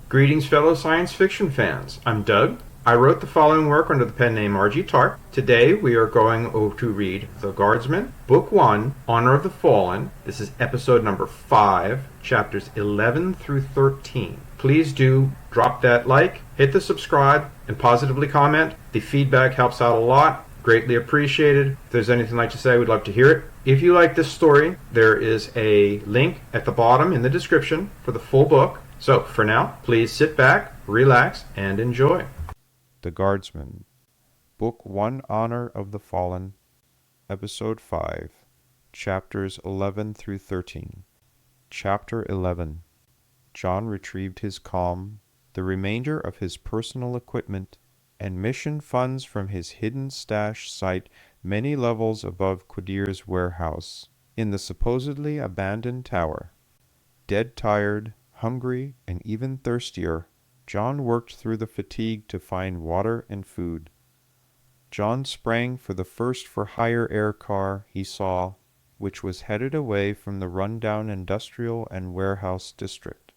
Greetings, fellow science fiction fans. I'm Doug. I wrote the following work under the pen name R.G. Taark. Today we are going to read The Guardsman, Book 1, Honor of the Fallen. This is episode number 5, chapters 11 through 13. Please do drop that like, hit the subscribe, and positively comment. The feedback helps out a lot. Greatly appreciated. If there's anything you'd like to say, we'd love to hear it. If you like this story, there is a link at the bottom in the description for the full book. So, for now, please sit back, relax, and enjoy. The Guardsman, Book 1, Honor of the Fallen, Episode 5, Chapters 11 through 13. Chapter 11. John retrieved his comm, the remainder of his personal equipment, and mission funds from his hidden stash site many levels above Quadir's warehouse, in the supposedly abandoned tower. Dead tired, hungry, and even thirstier, John worked through the fatigue to find water and food. John sprang for the first for-hire air car he saw, which was headed away from the run-down industrial and warehouse district.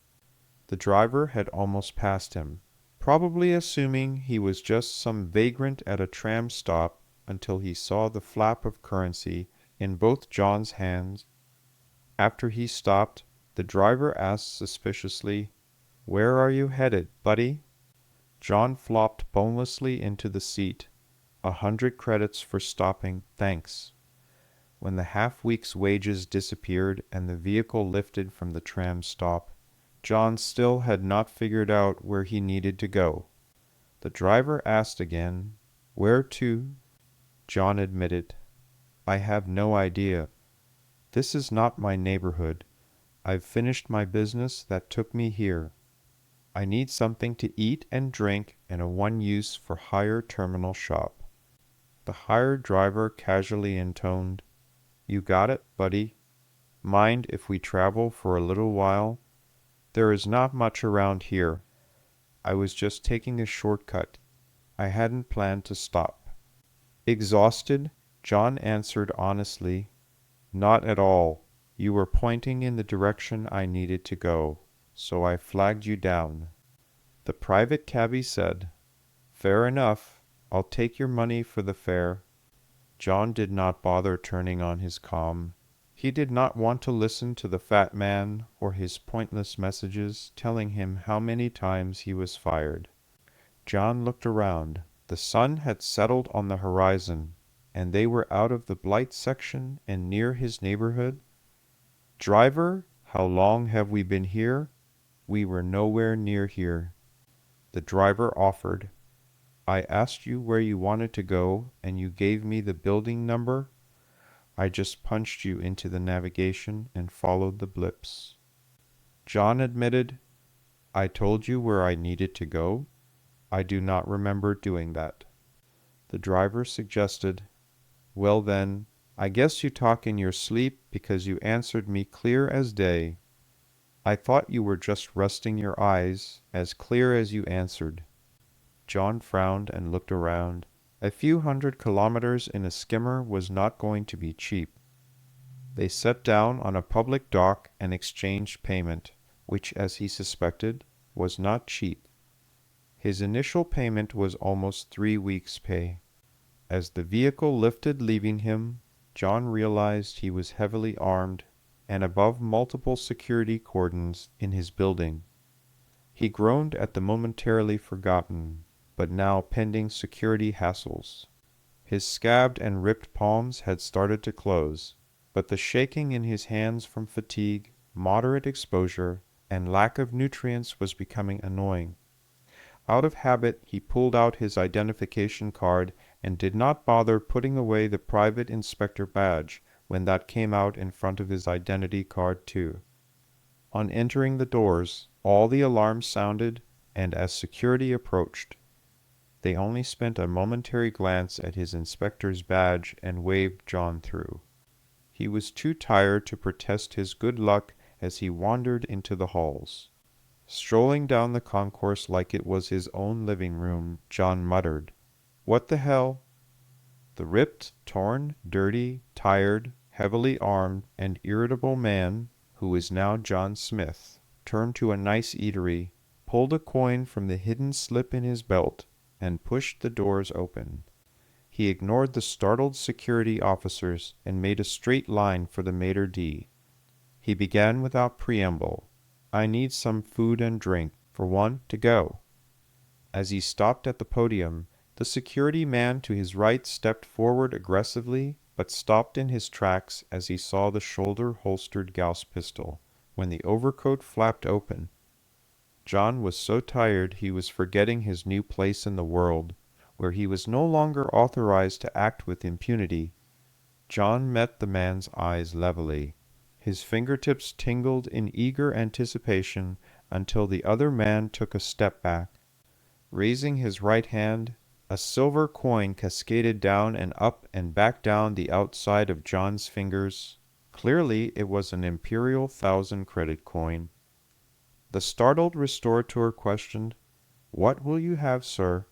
The driver had almost passed him, probably assuming he was just some vagrant at a tram stop, until he saw the flap of currency in both John's hands. After he stopped, the driver asked suspiciously, "Where are you headed, buddy?" John flopped bonelessly into the seat. 100 credits for stopping, thanks. When the half-week's wages disappeared and the vehicle lifted from the tram stop, John still had not figured out where he needed to go. The driver asked again, "Where to?" John admitted, "I have no idea. This is not my neighborhood. I've finished my business that took me here. I need something to eat and drink and a one-use for hire terminal shop." The hired driver casually intoned, "You got it, buddy. Mind if we travel for a little while? There is not much around here. I was just taking a shortcut. I hadn't planned to stop." Exhausted, John answered honestly, "Not at all. You were pointing in the direction I needed to go, so I flagged you down." The private cabbie said, "Fair enough. I'll take your money for the fare." John did not bother turning on his comm. He did not want to listen to the fat man or his pointless messages telling him how many times he was fired. John looked around. The sun had settled on the horizon, and they were out of the blight section and near his neighborhood. "Driver, how long have we been here?" "We were nowhere near here." The driver offered, "I asked you where you wanted to go, and you gave me the building number. I just punched you into the navigation and followed the blips." John admitted, "I told you where I needed to go. I do not remember doing that." The driver suggested, "Well then, I guess you talk in your sleep because you answered me clear as day. I thought you were just resting your eyes, as clear as you answered." John frowned and looked around. A few 100 kilometers in a skimmer was not going to be cheap. They sat down on a public dock and exchanged payment, which, as he suspected, was not cheap. His initial payment was almost 3 weeks' pay. As the vehicle lifted leaving him, John realized he was heavily armed and above multiple security cordons in his building. He groaned at the momentarily forgotten, but now pending security hassles. His scabbed and ripped palms had started to close, but the shaking in his hands from fatigue, moderate exposure, and lack of nutrients was becoming annoying. Out of habit, he pulled out his identification card and did not bother putting away the private inspector badge when that came out in front of his identity card too. On entering the doors, all the alarms sounded, and as security approached, they only spent a momentary glance at his inspector's badge and waved John through. He was too tired to protest his good luck as he wandered into the halls. Strolling down the concourse like it was his own living room, John muttered, "What the hell?" The ripped, torn, dirty, tired, heavily armed, and irritable man, who was now John Smith, turned to a nice eatery, pulled a coin from the hidden slip in his belt, and pushed the doors open. He ignored the startled security officers and made a straight line for the maitre d'. He began without preamble. "I need some food and drink, for one, to go." As he stopped at the podium, the security man to his right stepped forward aggressively, but stopped in his tracks as he saw the shoulder-holstered Gauss pistol. When the overcoat flapped open, John was so tired he was forgetting his new place in the world, where he was no longer authorized to act with impunity. John met the man's eyes levelly. His fingertips tingled in eager anticipation until the other man took a step back. Raising his right hand, a silver coin cascaded down and up and back down the outside of John's fingers. Clearly it was an Imperial 1,000-credit coin. The startled restaurateur questioned, "What will you have, sir?"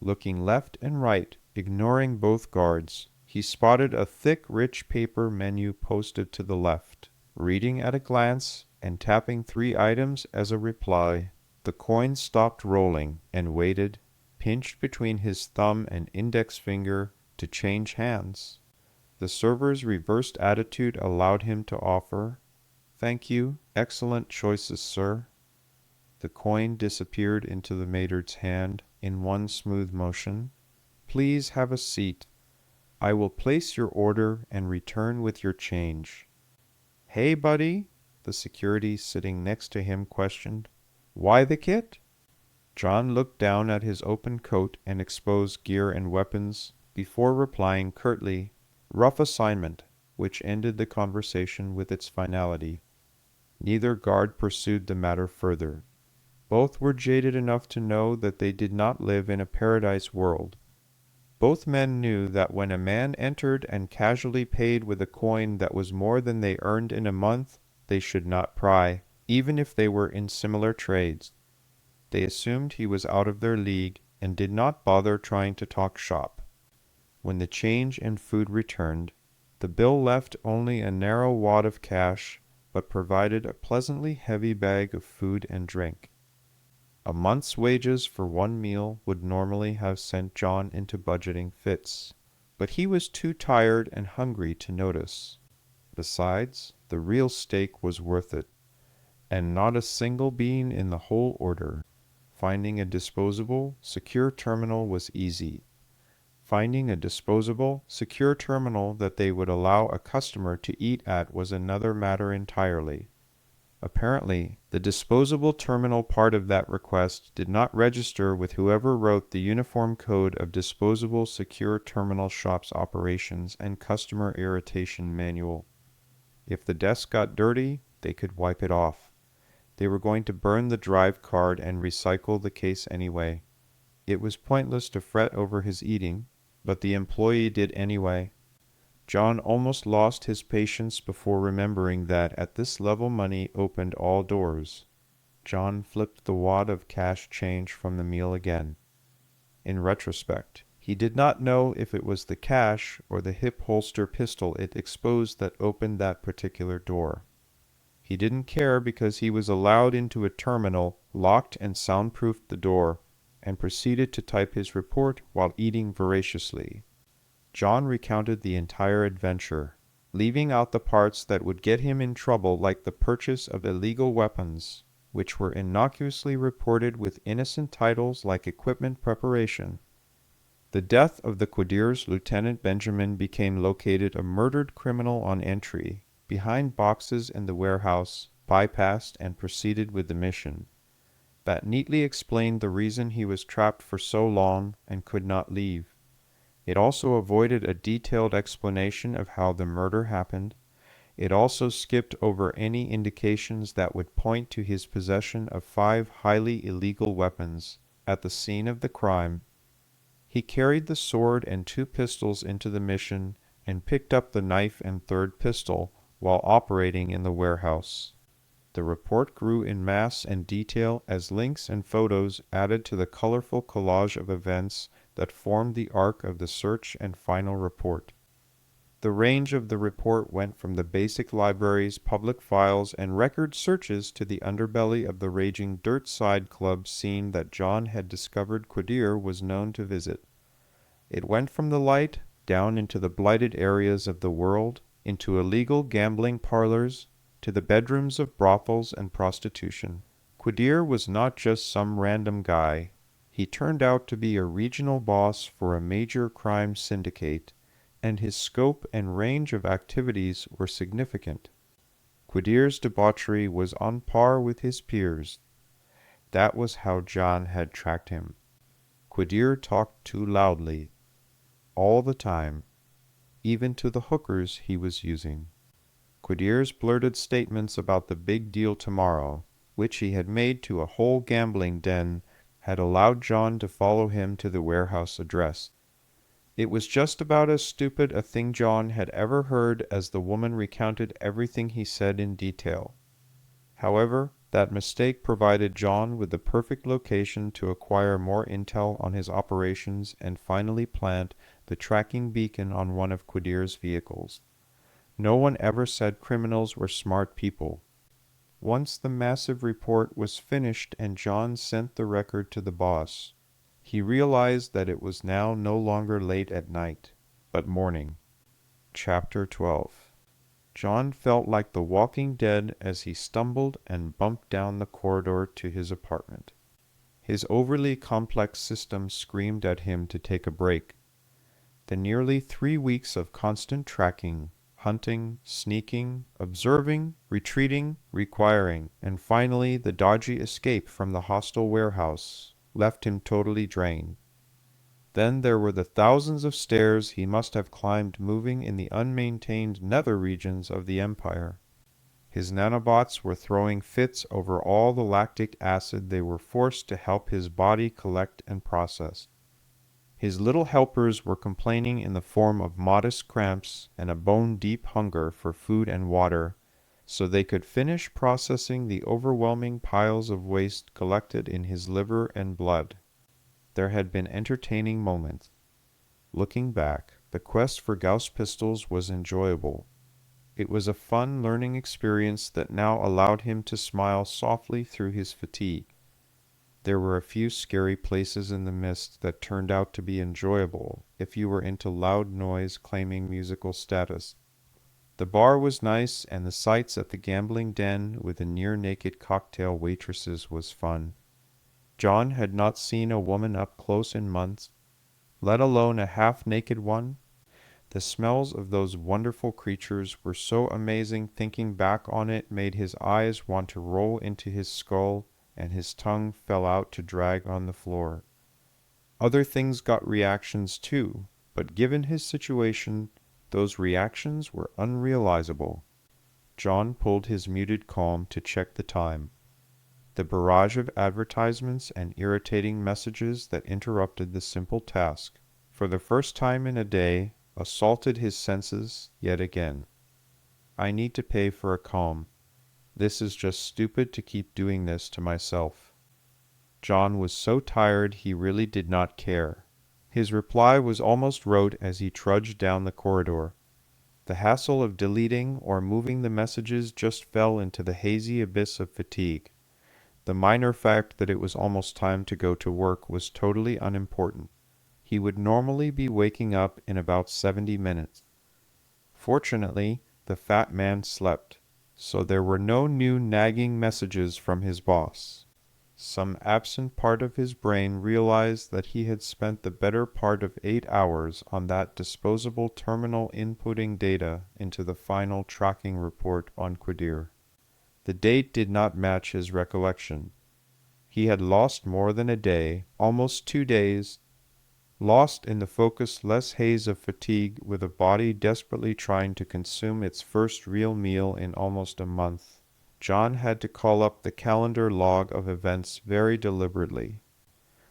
Looking left and right, ignoring both guards, he spotted a thick, rich paper menu posted to the left. Reading at a glance and tapping 3 items as a reply, the coin stopped rolling and waited, pinched between his thumb and index finger, to change hands. The server's reversed attitude allowed him to offer, "Thank you, excellent choices, sir." The coin disappeared into the maître's hand in one smooth motion. "Please have a seat. I will place your order and return with your change." "Hey, buddy," the security sitting next to him questioned. "Why the kit?" John looked down at his open coat and exposed gear and weapons before replying curtly, "Rough assignment," which ended the conversation with its finality. Neither guard pursued the matter further. Both were jaded enough to know that they did not live in a paradise world. Both men knew that when a man entered and casually paid with a coin that was more than they earned in a month, they should not pry, even if they were in similar trades. They assumed he was out of their league and did not bother trying to talk shop. When the change and food returned, the bill left only a narrow wad of cash, but provided a pleasantly heavy bag of food and drink. A month's wages for one meal would normally have sent John into budgeting fits, but he was too tired and hungry to notice. Besides, the real steak was worth it, and not a single bean in the whole order. Finding a disposable, secure terminal was easy. Finding a disposable, secure terminal that they would allow a customer to eat at was another matter entirely. Apparently, the disposable terminal part of that request did not register with whoever wrote the Uniform Code of Disposable Secure Terminal Shops Operations and Customer Irritation Manual. If the desk got dirty, they could wipe it off. They were going to burn the drive card and recycle the case anyway. It was pointless to fret over his eating, but the employee did anyway. John almost lost his patience before remembering that at this level money opened all doors. John flipped the wad of cash change from the meal again. In retrospect, he did not know if it was the cash or the hip holster pistol it exposed that opened that particular door. He didn't care because he was allowed into a terminal, locked and soundproofed the door, and proceeded to type his report while eating voraciously. John recounted the entire adventure, leaving out the parts that would get him in trouble, like the purchase of illegal weapons, which were innocuously reported with innocent titles like equipment preparation. The death of the Quadir's Lieutenant Benjamin became located a murdered criminal on entry, behind boxes in the warehouse, bypassed and proceeded with the mission. That neatly explained the reason he was trapped for so long and could not leave. It also avoided a detailed explanation of how the murder happened. It also skipped over any indications that would point to his possession of 5 highly illegal weapons at the scene of the crime. He carried the sword and 2 pistols into the mission and picked up the knife and 3rd pistol while operating in the warehouse. The report grew in mass and detail as links and photos added to the colorful collage of events that formed the arc of the search and final report. The range of the report went from the basic libraries, public files, and record searches to the underbelly of the raging dirt side club scene that John had discovered Quadir was known to visit. It went from the light down into the blighted areas of the world, into illegal gambling parlors, to the bedrooms of brothels and prostitution. Quadir was not just some random guy. He turned out to be a regional boss for a major crime syndicate, and his scope and range of activities were significant. Quadir's debauchery was on par with his peers. That was how John had tracked him. Quadir talked too loudly, all the time, even to the hookers he was using. Quadir's blurted statements about the big deal tomorrow, which he had made to a whole gambling den, had allowed John to follow him to the warehouse address. It was just about as stupid a thing John had ever heard as the woman recounted everything he said in detail. However, that mistake provided John with the perfect location to acquire more intel on his operations and finally plant the tracking beacon on one of Quadir's vehicles. No one ever said criminals were smart people. Once the massive report was finished and John sent the record to the boss, he realized that it was now no longer late at night, but morning. Chapter 12. John felt like the Walking Dead as he stumbled and bumped down the corridor to his apartment. His overly complex system screamed at him to take a break. The nearly 3 weeks of constant tracking, hunting, sneaking, observing, retreating, requiring, and finally the dodgy escape from the hostile warehouse left him totally drained. Then there were the thousands of stairs he must have climbed moving in the unmaintained nether regions of the Empire. His nanobots were throwing fits over all the lactic acid they were forced to help his body collect and process. His little helpers were complaining in the form of modest cramps and a bone-deep hunger for food and water, so they could finish processing the overwhelming piles of waste collected in his liver and blood. There had been entertaining moments. Looking back, the quest for Gauss pistols was enjoyable. It was a fun learning experience that now allowed him to smile softly through his fatigue. There were a few scary places in the mist that turned out to be enjoyable if you were into loud noise claiming musical status. The bar was nice, and the sights at the gambling den with the near-naked cocktail waitresses was fun. John had not seen a woman up close in months, let alone a half-naked one. The smells of those wonderful creatures were so amazing, thinking back on it made his eyes want to roll into his skull, and his tongue fell out to drag on the floor. Other things got reactions too, but given his situation, those reactions were unrealizable. John pulled his muted calm to check the time. The barrage of advertisements and irritating messages that interrupted the simple task, for the first time in a day, assaulted his senses yet again. I need to pay for a calm. This is just stupid to keep doing this to myself. John was so tired he really did not care. His reply was almost rote as he trudged down the corridor. The hassle of deleting or moving the messages just fell into the hazy abyss of fatigue. The minor fact that it was almost time to go to work was totally unimportant. He would normally be waking up in about 70 minutes. Fortunately, the fat man slept, so there were no new nagging messages from his boss. Some absent part of his brain realized that he had spent the better part of 8 hours on that disposable terminal inputting data into the final tracking report on Quadir. The date did not match his recollection. He had lost more than a day, almost 2 days, lost in the focus-less haze of fatigue with a body desperately trying to consume its first real meal in almost a month. John had to call up the calendar log of events very deliberately.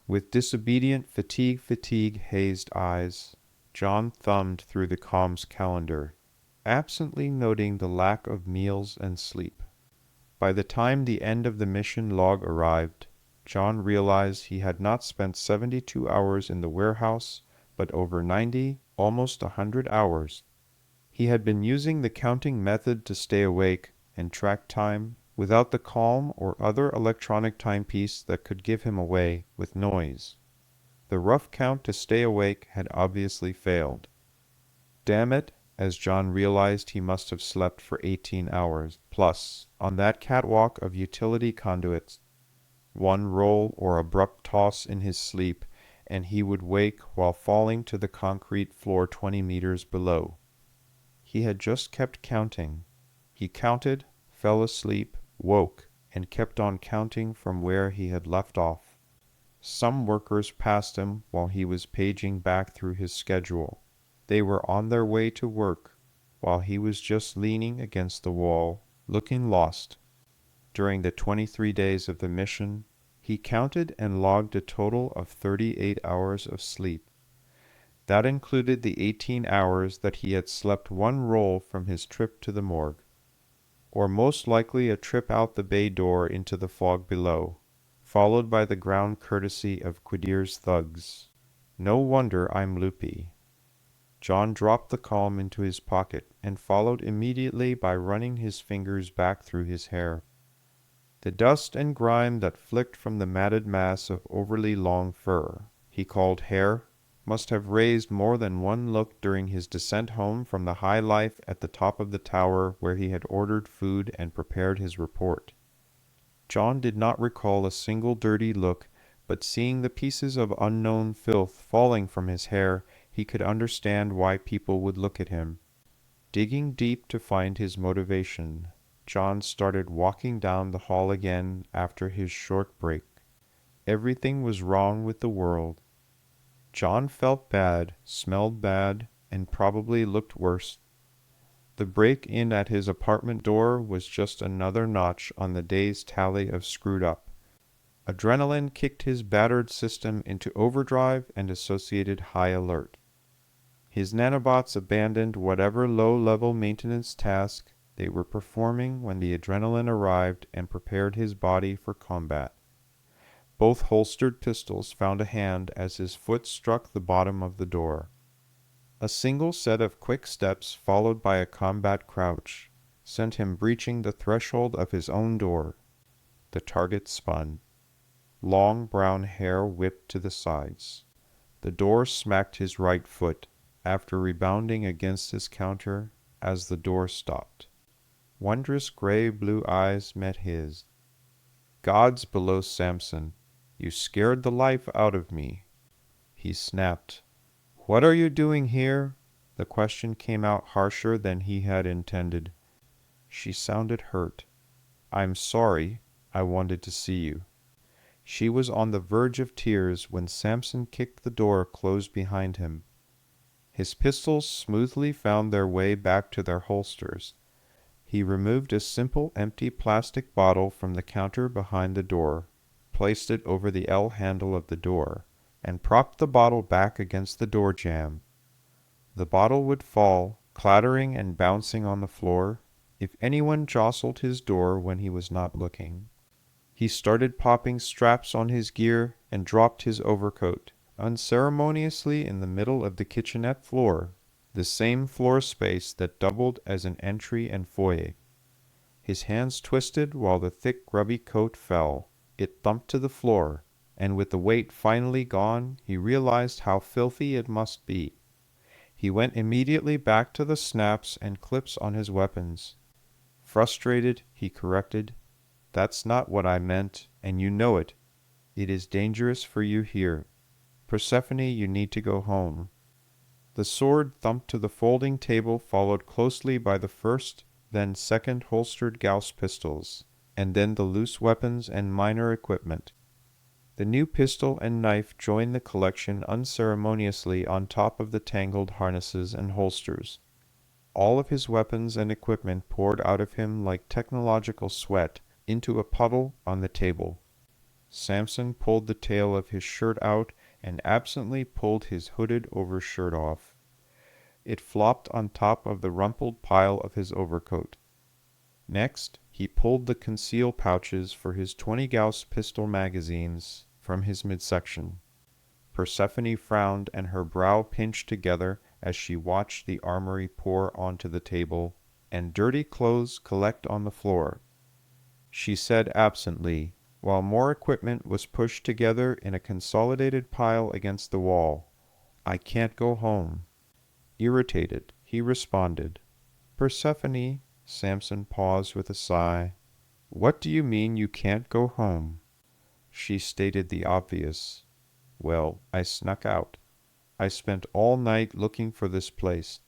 With disobedient fatigue-hazed eyes, John thumbed through the comms calendar, absently noting the lack of meals and sleep. By the time the end of the mission log arrived, John realized he had not spent 72 hours in the warehouse, but over 90, almost 100 hours. He had been using the counting method to stay awake and track time without the calm or other electronic timepiece that could give him away with noise. The rough count to stay awake had obviously failed. Damn it, as John realized he must have slept for 18 hours, plus, on that catwalk of utility conduits. One roll or abrupt toss in his sleep, and he would wake while falling to the concrete floor 20 meters below. He had just kept counting. He counted, fell asleep, woke, and kept on counting from where he had left off. Some workers passed him while he was paging back through his schedule. They were on their way to work, while he was just leaning against the wall, looking lost. During the 23 days of the mission, he counted and logged a total of 38 hours of sleep. That included the 18 hours that he had slept one roll from his trip to the morgue, or most likely a trip out the bay door into the fog below, followed by the ground courtesy of Quiddir's thugs. No wonder I'm loopy. John dropped the column into his pocket and followed immediately by running his fingers back through his hair. The dust and grime that flicked from the matted mass of overly long fur, he called hair, must have raised more than one look during his descent home from the high life at the top of the tower where he had ordered food and prepared his report. John did not recall a single dirty look, but seeing the pieces of unknown filth falling from his hair, he could understand why people would look at him. Digging deep to find his motivation, John started walking down the hall again after his short break. Everything was wrong with the world. John felt bad, smelled bad, and probably looked worse. The break-in at his apartment door was just another notch on the day's tally of screwed up. Adrenaline kicked his battered system into overdrive and associated high alert. His nanobots abandoned whatever low-level maintenance task they were performing when the adrenaline arrived and prepared his body for combat. Both holstered pistols found a hand as his foot struck the bottom of the door. A single set of quick steps followed by a combat crouch sent him breaching the threshold of his own door. The target spun. Long brown hair whipped to the sides. The door smacked his right foot, after rebounding against his counter as the door stopped. Wondrous gray-blue eyes met his. Gods below Samson, you scared the life out of me. He snapped. What are you doing here? The question came out harsher than he had intended. She sounded hurt. I'm sorry. I wanted to see you. She was on the verge of tears when Samson kicked the door closed behind him. His pistols smoothly found their way back to their holsters. He removed a simple empty plastic bottle from the counter behind the door, placed it over the L handle of the door, and propped the bottle back against the door jamb. The bottle would fall, clattering and bouncing on the floor, if anyone jostled his door when he was not looking. He started popping straps on his gear and dropped his overcoat, unceremoniously in the middle of the kitchenette floor, the same floor space that doubled as an entry and foyer. His hands twisted while the thick grubby coat fell. It thumped to the floor, and with the weight finally gone, he realized how filthy it must be. He went immediately back to the snaps and clips on his weapons. Frustrated, he corrected, That's not what I meant, and you know it. It is dangerous for you here. Persephone, you need to go home. The sword thumped to the folding table, followed closely by the first, then second holstered Gauss pistols, and then the loose weapons and minor equipment. The new pistol and knife joined the collection unceremoniously on top of the tangled harnesses and holsters. All of his weapons and equipment poured out of him like technological sweat into a puddle on the table. Samson pulled the tail of his shirt out and absently pulled his hooded overshirt off. It flopped on top of the rumpled pile of his overcoat. Next, he pulled the conceal pouches for his 20 Gauss pistol magazines from his midsection. Persephone frowned and her brow pinched together as she watched the armory pour onto the table and dirty clothes collect on the floor. She said absently, while more equipment was pushed together in a consolidated pile against the wall, "I can't go home." Irritated, he responded, "Persephone." Samson paused with a sigh. "What do you mean you can't go home?" She stated the obvious. "Well, I snuck out. I spent all night looking for this place.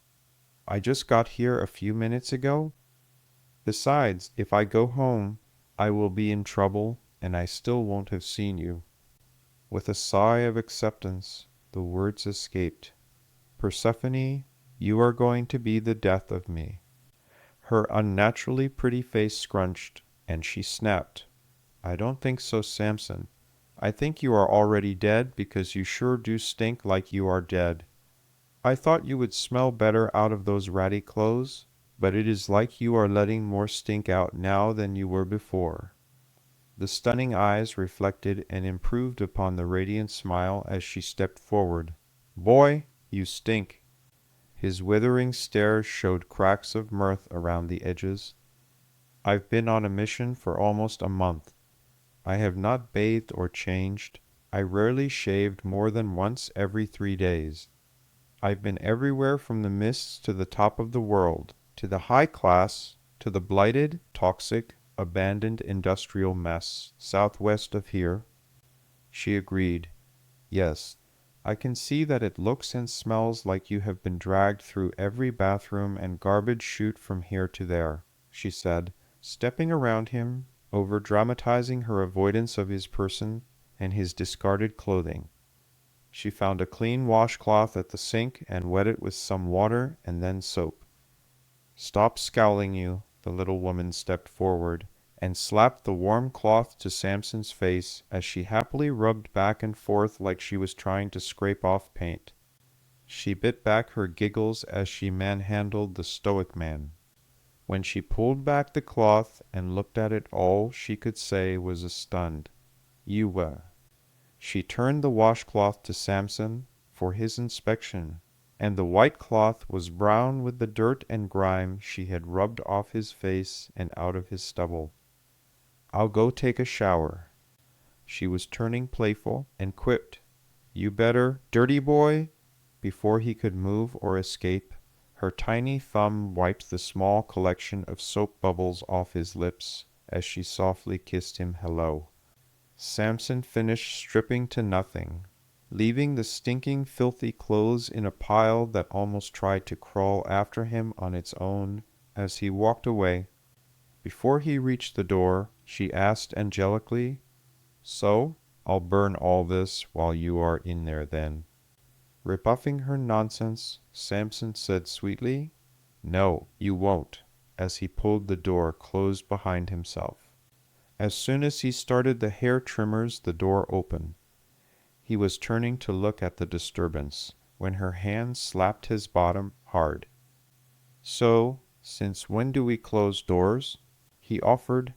I just got here a few minutes ago. Besides, if I go home, I will be in trouble, and I still won't have seen you." With a sigh of acceptance, the words escaped, "Persephone, you are going to be the death of me." Her unnaturally pretty face scrunched, and she snapped, "I don't think so, Samson. I think you are already dead because you sure do stink like you are dead. I thought you would smell better out of those ratty clothes, but it is like you are letting more stink out now than you were before." The stunning eyes reflected and improved upon the radiant smile as she stepped forward. "Boy, you stink." His withering stare showed cracks of mirth around the edges. "I've been on a mission for almost a month. I have not bathed or changed. I rarely shaved more than once every 3 days. I've been everywhere from the mists to the top of the world, to the high class, to the blighted, toxic, abandoned industrial mess southwest of here." She agreed. "Yes, I can see that it looks and smells like you have been dragged through every bathroom and garbage chute from here to there," she said, stepping around him, over-dramatizing her avoidance of his person and his discarded clothing. She found a clean washcloth at the sink and wet it with some water and then soap. "Stop scowling, you." The little woman stepped forward and slapped the warm cloth to Samson's face as she happily rubbed back and forth like she was trying to scrape off paint. She bit back her giggles as she manhandled the stoic man. When she pulled back the cloth and looked at it, all she could say was a stunned, "You were." She turned the washcloth to Samson for his inspection, and the white cloth was brown with the dirt and grime she had rubbed off his face and out of his stubble. "I'll go take a shower." She was turning playful and quipped, "You better, dirty boy." Before he could move or escape, her tiny thumb wiped the small collection of soap bubbles off his lips as she softly kissed him hello. Samson finished stripping to nothing, leaving the stinking, filthy clothes in a pile that almost tried to crawl after him on its own as he walked away. Before he reached the door, she asked angelically, "So, I'll burn all this while you are in there then." Rebuffing her nonsense, Samson said sweetly, "No, you won't," as he pulled the door closed behind himself. As soon as he started the hair trimmers, the door opened. He was turning to look at the disturbance when her hand slapped his bottom hard. "So, since when do we close doors?" he offered.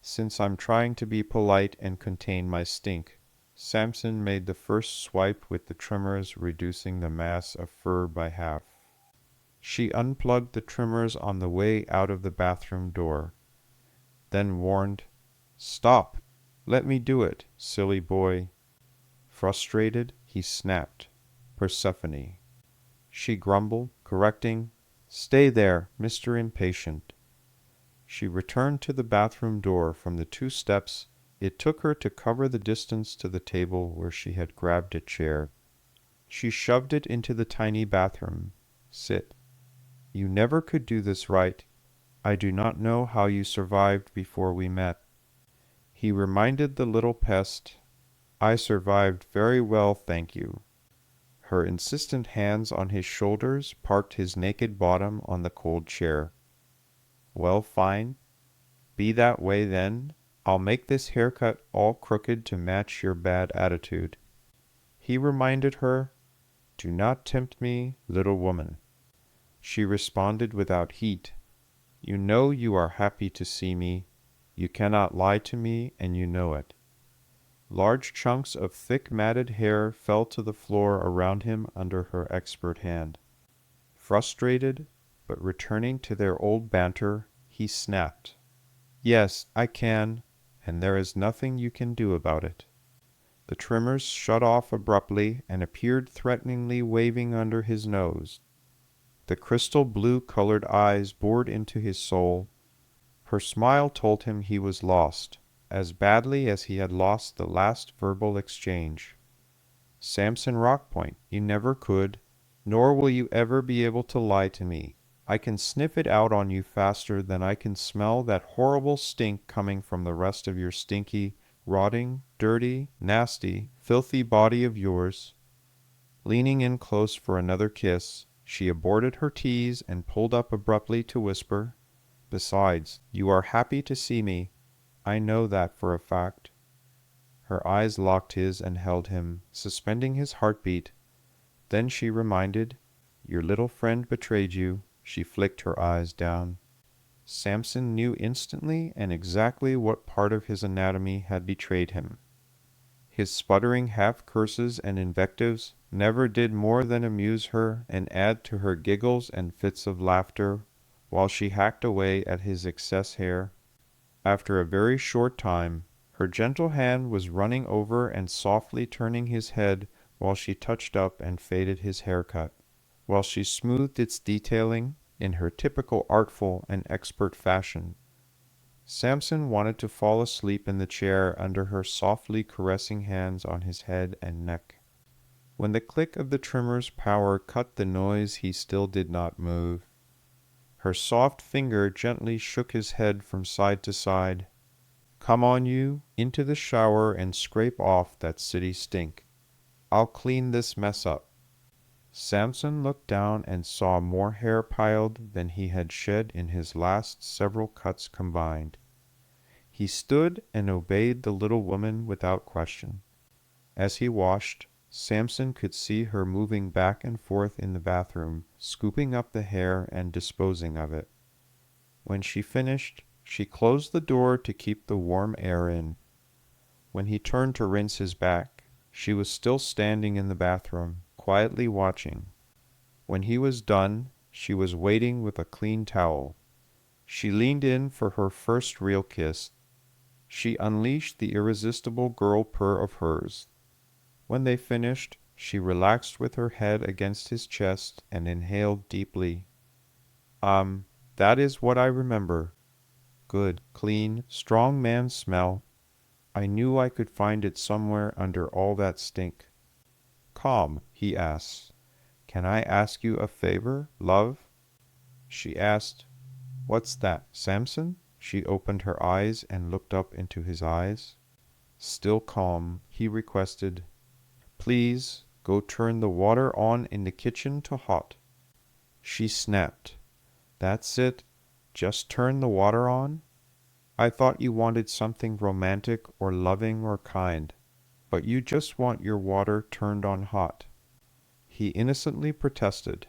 "Since I'm trying to be polite and contain my stink." Samson made the first swipe with the trimmers, reducing the mass of fur by half. She unplugged the trimmers on the way out of the bathroom door, then warned, "Stop! Let me do it, silly boy." Frustrated, he snapped, "Persephone." She grumbled, correcting, "Stay there, Mr. Impatient." She returned to the bathroom door from the 2 steps it took her to cover the distance to the table where she had grabbed a chair. She shoved it into the tiny bathroom. "Sit. You never could do this right. I do not know how you survived before we met." He reminded the little pest, "I survived very well, thank you." Her insistent hands on his shoulders parked his naked bottom on the cold chair. "Well, fine. Be that way then. I'll make this haircut all crooked to match your bad attitude." He reminded her, "Do not tempt me, little woman." She responded without heat, "You know you are happy to see me. You cannot lie to me, and you know it." Large chunks of thick matted hair fell to the floor around him under her expert hand. Frustrated, but returning to their old banter, he snapped, "Yes, I can, and there is nothing you can do about it." The trimmers shut off abruptly and appeared threateningly waving under his nose. The crystal blue-colored eyes bored into his soul. Her smile told him he was lost, as badly as he had lost the last verbal exchange. "Samson Rockpoint, you never could, nor will you ever be able to lie to me. I can sniff it out on you faster than I can smell that horrible stink coming from the rest of your stinky, rotting, dirty, nasty, filthy body of yours." Leaning in close for another kiss, she aborted her tease and pulled up abruptly to whisper, "Besides, you are happy to see me. I know that for a fact." Her eyes locked his and held him, suspending his heartbeat. Then she reminded, "Your little friend betrayed you." She flicked her eyes down. Samson knew instantly and exactly what part of his anatomy had betrayed him. His sputtering half-curses and invectives never did more than amuse her and add to her giggles and fits of laughter, while she hacked away at his excess hair. After a very short time, her gentle hand was running over and softly turning his head while she touched up and faded his haircut, while she smoothed its detailing in her typical artful and expert fashion. Samson wanted to fall asleep in the chair under her softly caressing hands on his head and neck. When the click of the trimmer's power cut the noise, he still did not move. Her soft finger gently shook his head from side to side. "Come on, you, into the shower and scrape off that city stink. I'll clean this mess up." Samson looked down and saw more hair piled than he had shed in his last several cuts combined. He stood and obeyed the little woman without question. As he washed, Samson could see her moving back and forth in the bathroom, scooping up the hair and disposing of it. When she finished, she closed the door to keep the warm air in. When he turned to rinse his back, she was still standing in the bathroom, quietly watching. When he was done, she was waiting with a clean towel. She leaned in for her first real kiss. She unleashed the irresistible girl purr of hers. When they finished, she relaxed with her head against his chest and inhaled deeply. That is what I remember. Good, clean, strong man smell. I knew I could find it somewhere under all that stink." "Calm," he asked. "Can I ask you a favor, love?" She asked, "What's that, Samson?" She opened her eyes and looked up into his eyes. Still calm, he requested, "Please, go turn the water on in the kitchen to hot." She snapped, "That's it? Just turn the water on? I thought you wanted something romantic or loving or kind, but you just want your water turned on hot." He innocently protested,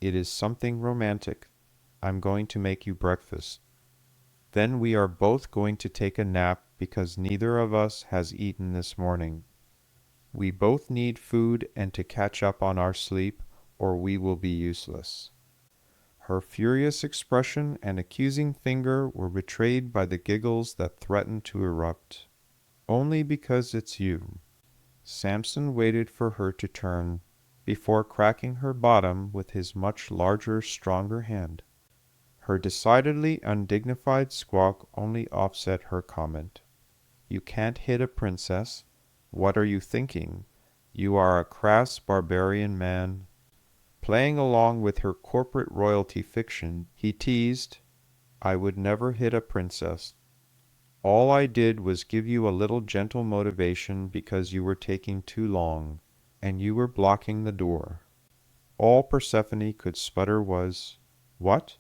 "It is something romantic. I'm going to make you breakfast. Then we are both going to take a nap because neither of us has eaten this morning. We both need food and to catch up on our sleep, or we will be useless." Her furious expression and accusing finger were betrayed by the giggles that threatened to erupt. "Only because it's you." Samson waited for her to turn, before cracking her bottom with his much larger, stronger hand. Her decidedly undignified squawk only offset her comment. "You can't hit a princess. What are you thinking? You are a crass barbarian man." Playing along with her corporate royalty fiction, he teased, "I would never hit a princess. All I did was give you a little gentle motivation because you were taking too long, and you were blocking the door." All Persephone could sputter was, "What?"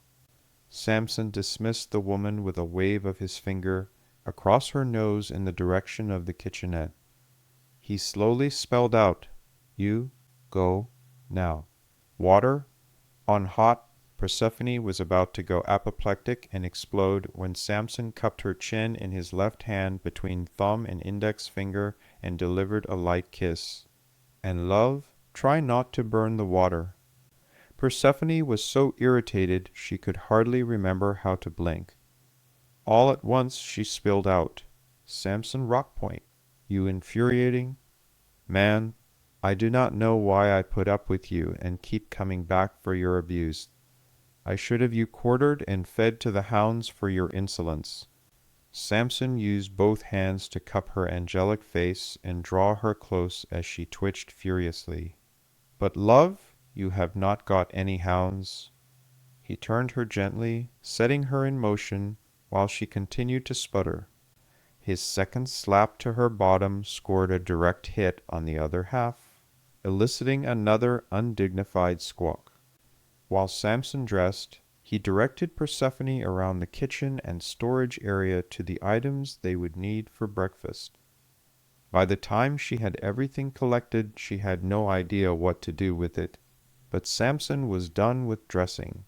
Samson dismissed the woman with a wave of his finger across her nose in the direction of the kitchenette. He slowly spelled out, "You go now." Water on hot. Persephone was about to go apoplectic and explode when Samson cupped her chin in his left hand between thumb and index finger and delivered a light kiss. "And love, try not to burn the water." Persephone was so irritated she could hardly remember how to blink. All at once she spilled out, "Samson Rockpoint, you infuriating man, I do not know why I put up with you and keep coming back for your abuse. I should have you quartered and fed to the hounds for your insolence." Samson used both hands to cup her angelic face and draw her close as she twitched furiously. "But, love, you have not got any hounds." He turned her gently, setting her in motion while she continued to sputter. His second slap to her bottom scored a direct hit on the other half, eliciting another undignified squawk. While Samson dressed, he directed Persephone around the kitchen and storage area to the items they would need for breakfast. By the time she had everything collected, she had no idea what to do with it. But Samson was done with dressing.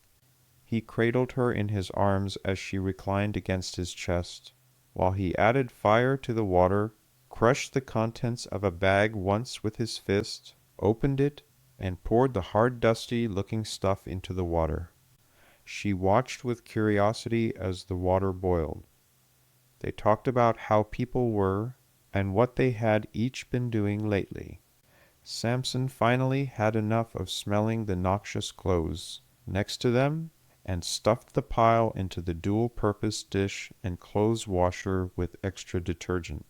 He cradled her in his arms as she reclined against his chest, while he added fire to the water, crushed the contents of a bag once with his fist, opened it, and poured the hard dusty-looking stuff into the water. She watched with curiosity as the water boiled. They talked about how people were, and what they had each been doing lately. Samson finally had enough of smelling the noxious clothes next to them, and stuffed the pile into the dual-purpose dish and clothes washer with extra detergent.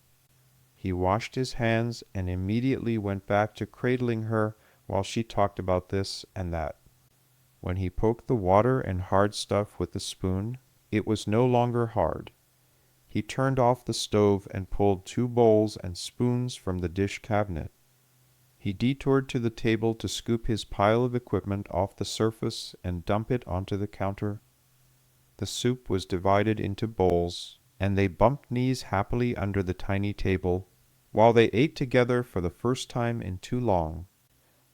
He washed his hands and immediately went back to cradling her while she talked about this and that. When he poked the water and hard stuff with the spoon, it was no longer hard. He turned off the stove and pulled 2 bowls and spoons from the dish cabinet. He detoured to the table to scoop his pile of equipment off the surface and dump it onto the counter. The soup was divided into bowls, and they bumped knees happily under the tiny table, while they ate together for the first time in too long.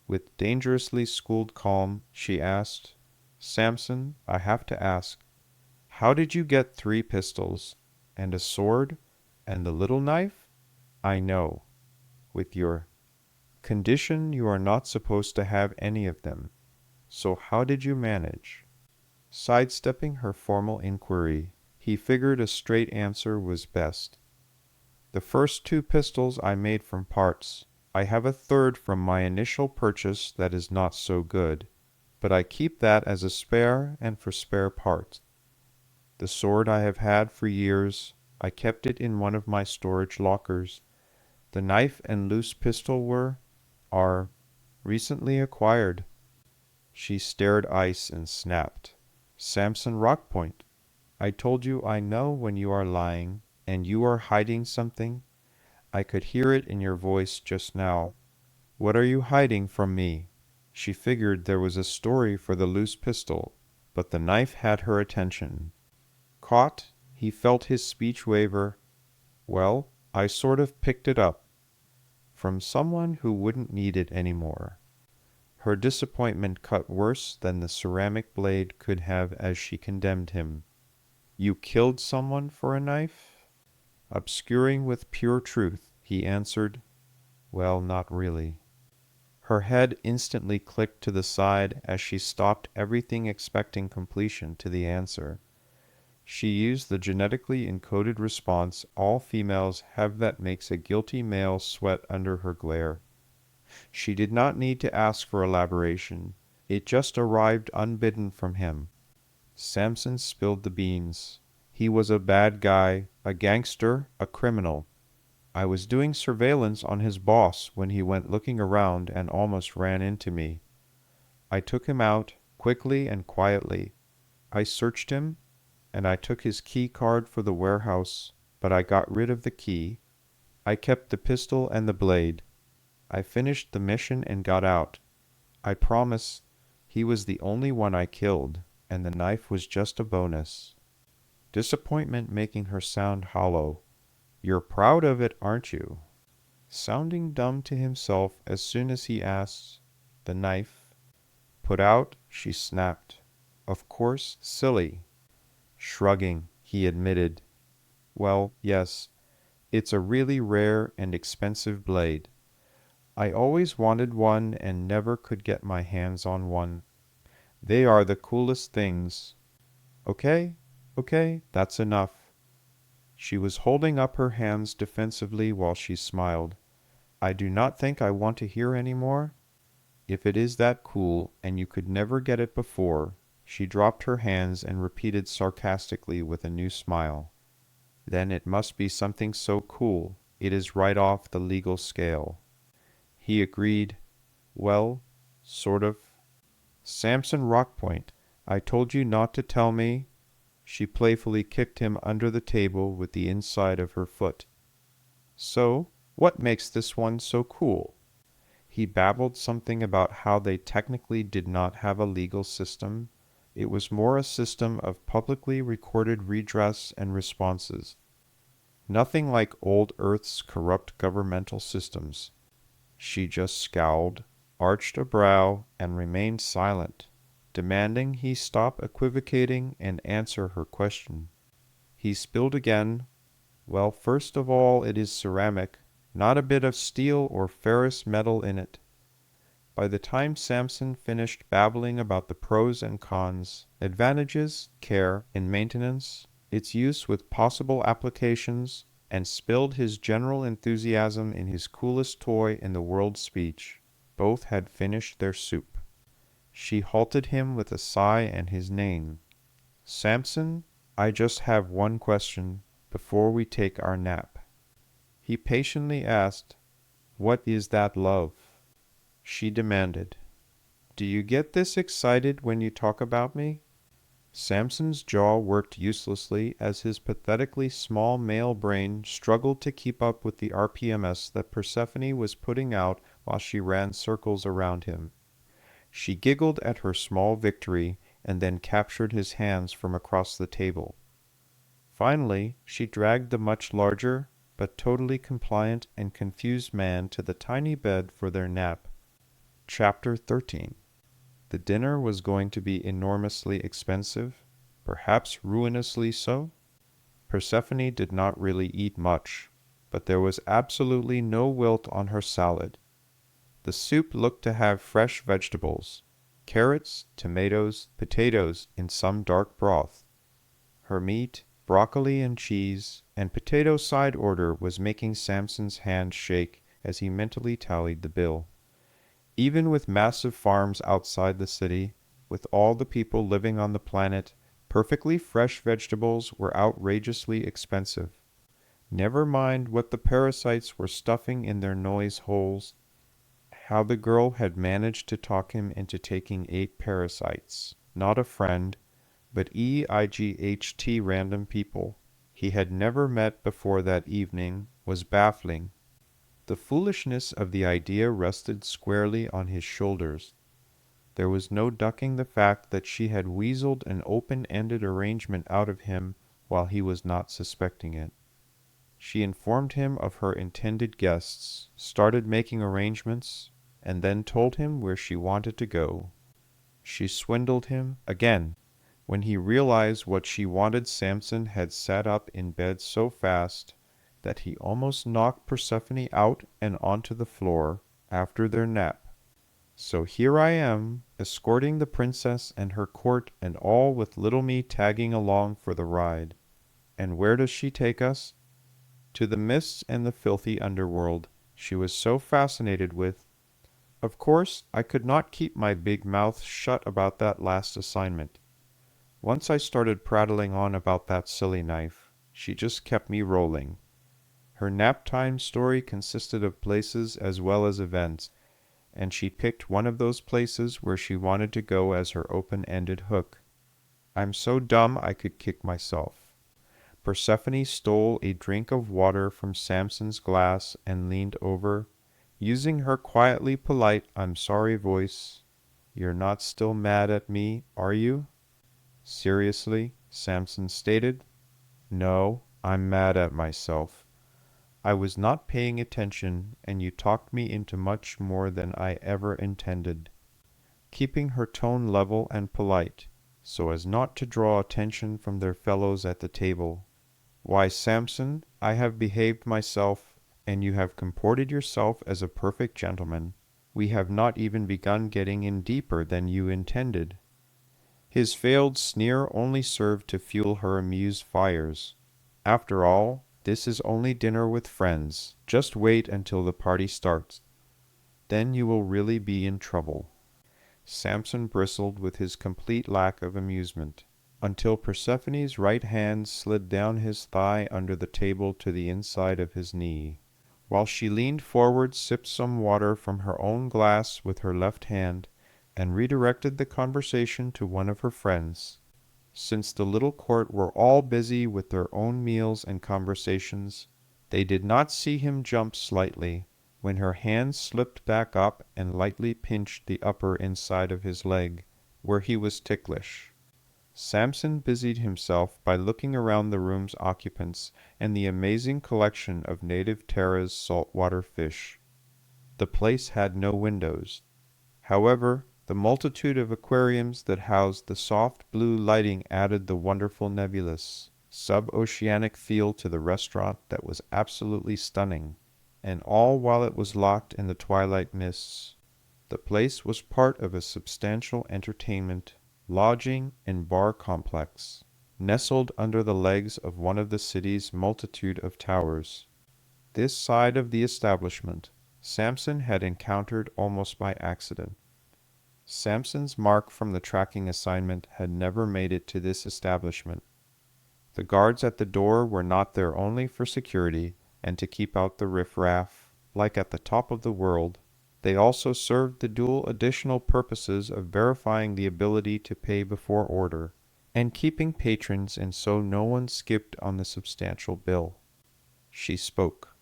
With dangerously schooled calm, she asked, "Samson, I have to ask, how did you get 3 pistols, and a sword, and the little knife? I know. With your condition you are not supposed to have any of them. So how did you manage?" Sidestepping her formal inquiry, he figured a straight answer was best. "The first 2 pistols I made from parts. I have a third from my initial purchase that is not so good, but I keep that as a spare and for spare parts. The sword I have had for years. I kept it in one of my storage lockers. The knife and loose pistol are recently acquired." She stared ice and snapped, "Samson Rockpoint, I told you I know when you are lying, and you are hiding something. I could hear it in your voice just now. What are you hiding from me?" She figured there was a story for the loose pistol, but the knife had her attention. Caught, he felt his speech waver. "Well, I sort of picked it up. From someone who wouldn't need it anymore." Her disappointment cut worse than the ceramic blade could have as she condemned him. "You killed someone for a knife?" Obscuring with pure truth, he answered, "Well, not really." Her head instantly clicked to the side as she stopped everything expecting completion to the answer. She used the genetically encoded response all females have that makes a guilty male sweat under her glare. She did not need to ask for elaboration. It just arrived unbidden from him. Samson spilled the beans. He was a bad guy, a gangster, a criminal. I was doing surveillance on his boss when he went looking around and almost ran into me. I took him out, quickly and quietly. I searched him, and I took his key card for the warehouse, but I got rid of the key. I kept the pistol and the blade. I finished the mission and got out. I promise he was the only one I killed, and the knife was just a bonus." Disappointment making her sound hollow. "You're proud of it, aren't you?" Sounding dumb to himself as soon as he asked, "The knife?" Put out, she snapped, "Of course, silly." Shrugging, he admitted, "Well, yes, it's a really rare and expensive blade. I always wanted one and never could get my hands on one. They are the coolest things. Okay, okay, that's enough. She was holding up her hands defensively while she smiled. I do not think I want to hear any more. If it is that cool, and you could never get it before, she dropped her hands and repeated sarcastically with a new smile. Then it must be something so cool, it is right off the legal scale. He agreed, well, sort of. Samson Rockpoint, I told you not to tell me. She playfully kicked him under the table with the inside of her foot. So, what makes this one so cool? He babbled something about how they technically did not have a legal system. It was more a system of publicly recorded redress and responses. Nothing like old Earth's corrupt governmental systems. She just scowled, arched a brow, and remained silent, demanding he stop equivocating and answer her question. He spilled again. Well, first of all, it is ceramic, not a bit of steel or ferrous metal in it. By the time Samson finished babbling about the pros and cons, advantages, care, and maintenance, its use with possible applications, and spilled his general enthusiasm in his coolest toy in the world speech, both had finished their soup. She halted him with a sigh and his name. Samson, I just have one question before we take our nap. He patiently asked, What is that love? She demanded, Do you get this excited when you talk about me? Samson's jaw worked uselessly as his pathetically small male brain struggled to keep up with the RPMs that Persephone was putting out while she ran circles around him. She giggled at her small victory and then captured his hands from across the table. Finally, she dragged the much larger, but totally compliant and confused man to the tiny bed for their nap. Chapter 13. The dinner was going to be enormously expensive, perhaps ruinously so. Persephone did not really eat much, but there was absolutely no wilt on her salad. The soup looked to have fresh vegetables, carrots, tomatoes, potatoes in some dark broth. Her meat, broccoli and cheese, and potato side order was making Samson's hand shake as he mentally tallied the bill. Even with massive farms outside the city, with all the people living on the planet, perfectly fresh vegetables were outrageously expensive. Never mind what the parasites were stuffing in their noise holes, how the girl had managed to talk him into taking 8 parasites, not a friend, but EIGHT random people he had never met before that evening, was baffling. The foolishness of the idea rested squarely on his shoulders. There was no ducking the fact that she had weaseled an open-ended arrangement out of him while he was not suspecting it. She informed him of her intended guests, started making arrangements, and then told him where she wanted to go. She swindled him again. When he realized what she wanted, Samson had sat up in bed so fast that he almost knocked Persephone out and onto the floor after their nap. So here I am, escorting the princess and her court, and all with little me tagging along for the ride. And where does she take us? To the mists and the filthy underworld she was so fascinated with. Of course, I could not keep my big mouth shut about that last assignment. Once I started prattling on about that silly knife, she just kept me rolling. Her nap-time story consisted of places as well as events, and she picked one of those places where she wanted to go as her open-ended hook. I'm so dumb I could kick myself. Persephone stole a drink of water from Samson's glass and leaned over, using her quietly polite I'm sorry voice. You're not still mad at me, are you? Seriously, Samson stated. No, I'm mad at myself. I was not paying attention, and you talked me into much more than I ever intended. Keeping her tone level and polite, so as not to draw attention from their fellows at the table. Why, Samson, I have behaved myself, and you have comported yourself as a perfect gentleman. We have not even begun getting in deeper than you intended. His veiled sneer only served to fuel her amused fires. After all, this is only dinner with friends. Just wait until the party starts. Then you will really be in trouble. Samson bristled with his complete lack of amusement, until Persephone's right hand slid down his thigh under the table to the inside of his knee. While she leaned forward, sipped some water from her own glass with her left hand, and redirected the conversation to one of her friends. Since the little court were all busy with their own meals and conversations, they did not see him jump slightly when her hand slipped back up and lightly pinched the upper inside of his leg, where he was ticklish. Samson busied himself by looking around the room's occupants and the amazing collection of native Terra's saltwater fish. The place had no windows. However, the multitude of aquariums that housed the soft blue lighting added the wonderful nebulous, sub-oceanic feel to the restaurant that was absolutely stunning, and all while it was locked in the twilight mists. The place was part of a substantial entertainment, lodging, and bar complex, nestled under the legs of one of the city's multitude of towers. This side of the establishment Samson had encountered almost by accident. Samson's mark from the tracking assignment had never made it to this establishment. The guards at the door were not there only for security and to keep out the riffraff, like at the top of the world. They also served the dual additional purposes of verifying the ability to pay before order, and keeping patrons and so no one skipped on the substantial bill. She spoke.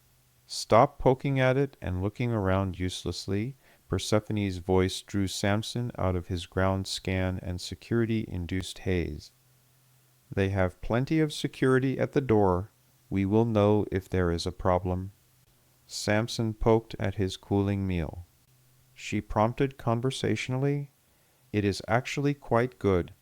"Stop poking at it and looking around uselessly." Persephone's voice drew Samson out of his ground scan and security-induced haze. "They have plenty of security at the door. We will know if there is a problem." Samson poked at his cooling meal. She prompted conversationally, "It is actually quite good.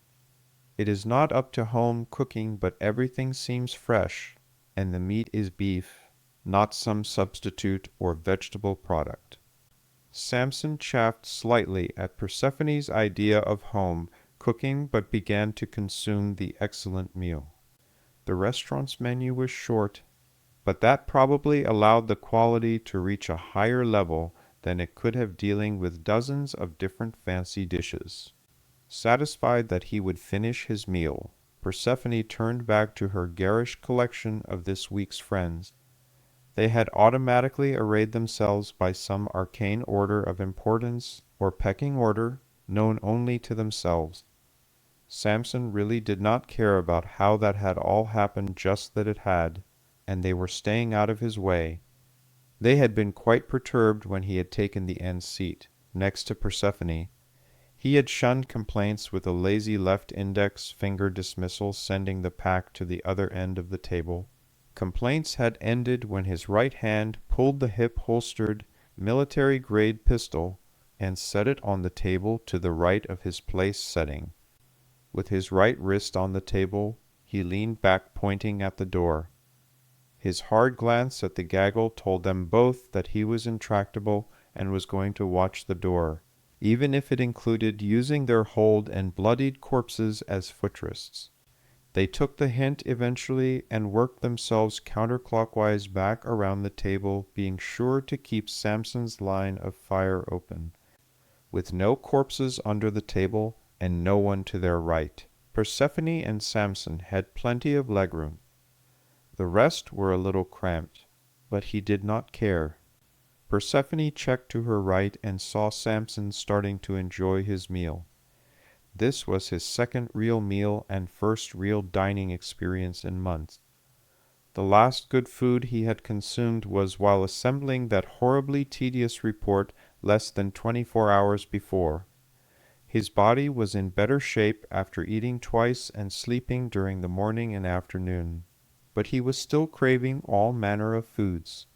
It is not up to home cooking, but everything seems fresh, and the meat is beef, not some substitute or vegetable product." Samson chaffed slightly at Persephone's idea of home cooking, but began to consume the excellent meal. The restaurant's menu was short, but that probably allowed the quality to reach a higher level than it could have dealing with dozens of different fancy dishes. Satisfied that he would finish his meal, Persephone turned back to her garish collection of this week's friends. They had automatically arrayed themselves by some arcane order of importance or pecking order known only to themselves. Samson really did not care about how that had all happened, just that it had, and they were staying out of his way. They had been quite perturbed when he had taken the end seat, next to Persephone. He had shunned complaints with a lazy left index finger dismissal, sending the pack to the other end of the table. Complaints had ended when his right hand pulled the hip-holstered, military-grade pistol and set it on the table to the right of his place setting. With his right wrist on the table, he leaned back, pointing at the door. His hard glance at the gaggle told them both that he was intractable and was going to watch the door, even if it included using their hold and bloodied corpses as footrests. They took the hint eventually and worked themselves counterclockwise back around the table, being sure to keep Samson's line of fire open. With no corpses under the table and no one to their right, Persephone and Samson had plenty of legroom. The rest were a little cramped, but he did not care. Persephone checked to her right and saw Samson starting to enjoy his meal. This was his second real meal and first real dining experience in months. The last good food he had consumed was while assembling that horribly tedious report less than 24 hours before. His body was in better shape after eating twice and sleeping during the morning and afternoon, but he was still craving all manner of foods.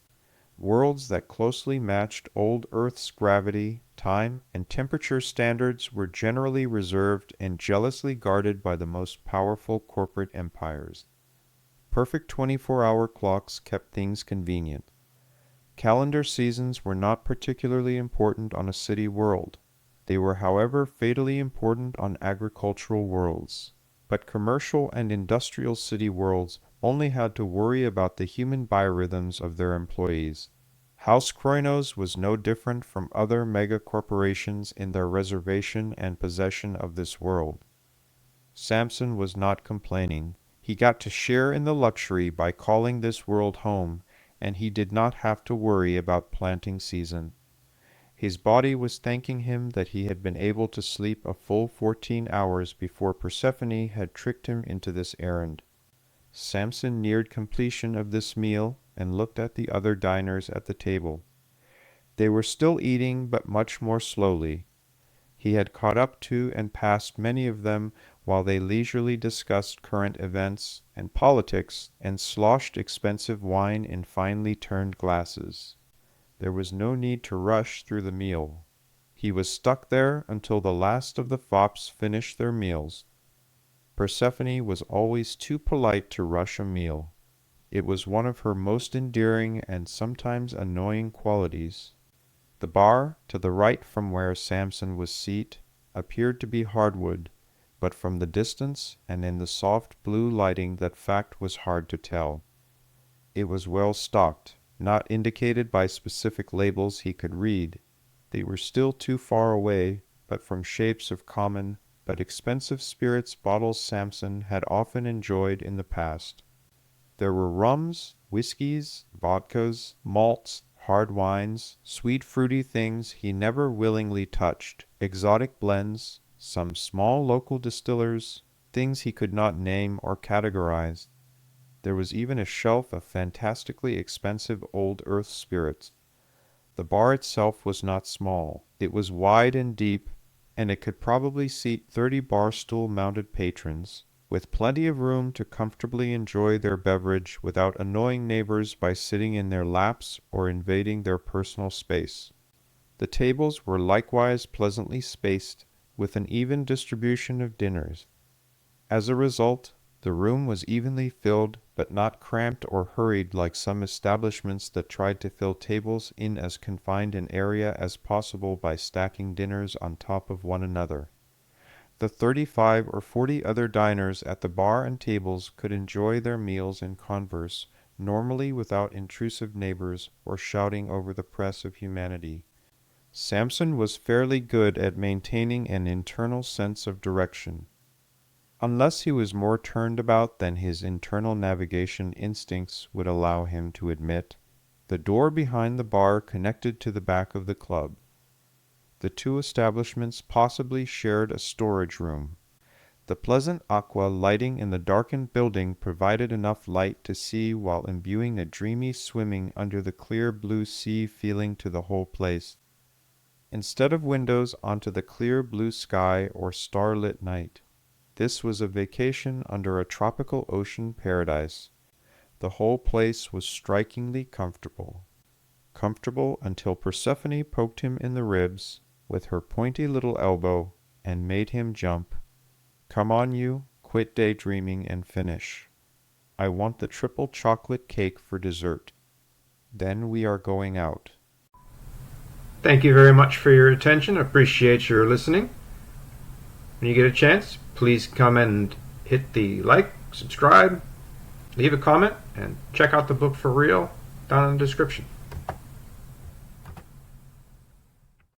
Worlds that closely matched old Earth's gravity, time, and temperature standards were generally reserved and jealously guarded by the most powerful corporate empires. Perfect 24-hour clocks kept things convenient. Calendar seasons were not particularly important on a city world. They were, however, fatally important on agricultural worlds. But commercial and industrial city worlds only had to worry about the human biorhythms of their employees. House Kroinos was no different from other mega-corporations in their reservation and possession of this world. Samson was not complaining. He got to share in the luxury by calling this world home, and he did not have to worry about planting season. His body was thanking him that he had been able to sleep a full 14 hours before Persephone had tricked him into this errand. Samson neared completion of this meal and looked at the other diners at the table. They were still eating, but much more slowly. He had caught up to and passed many of them while they leisurely discussed current events and politics and sloshed expensive wine in finely turned glasses. There was no need to rush through the meal. He was stuck there until the last of the fops finished their meals. Persephone was always too polite to rush a meal. It was one of her most endearing and sometimes annoying qualities. The bar, to the right from where Samson was seated, appeared to be hardwood, but from the distance and in the soft blue lighting that fact was hard to tell. It was well stocked, not indicated by specific labels he could read. They were still too far away, but from shapes of common but expensive spirits bottles Samson had often enjoyed in the past. There were rums, whiskies, vodkas, malts, hard wines, sweet fruity things he never willingly touched, exotic blends, some small local distillers, things he could not name or categorize. There was even a shelf of fantastically expensive old earth spirits. The bar itself was not small. It was wide and deep, and it could probably seat 30 bar-stool-mounted patrons, with plenty of room to comfortably enjoy their beverage without annoying neighbors by sitting in their laps or invading their personal space. The tables were likewise pleasantly spaced, with an even distribution of dinners. As a result, the room was evenly filled, but not cramped or hurried like some establishments that tried to fill tables in as confined an area as possible by stacking dinners on top of one another. The 35 or 40 other diners at the bar and tables could enjoy their meals and converse, normally without intrusive neighbors or shouting over the press of humanity. Samson was fairly good at maintaining an internal sense of direction. Unless he was more turned about than his internal navigation instincts would allow him to admit, the door behind the bar connected to the back of the club. The two establishments possibly shared a storage room. The pleasant aqua lighting in the darkened building provided enough light to see while imbuing a dreamy swimming under the clear blue sea feeling to the whole place. Instead of windows onto the clear blue sky or starlit night. This was a vacation under a tropical ocean paradise. The whole place was strikingly comfortable. Comfortable until Persephone poked him in the ribs with her pointy little elbow and made him jump. Come on, you, quit daydreaming and finish. I want the triple chocolate cake for dessert. Then we are going out. Thank you very much for your attention. Appreciate your listening. When you get a chance, please come and hit the like, subscribe, leave a comment, and check out the book for real down in the description.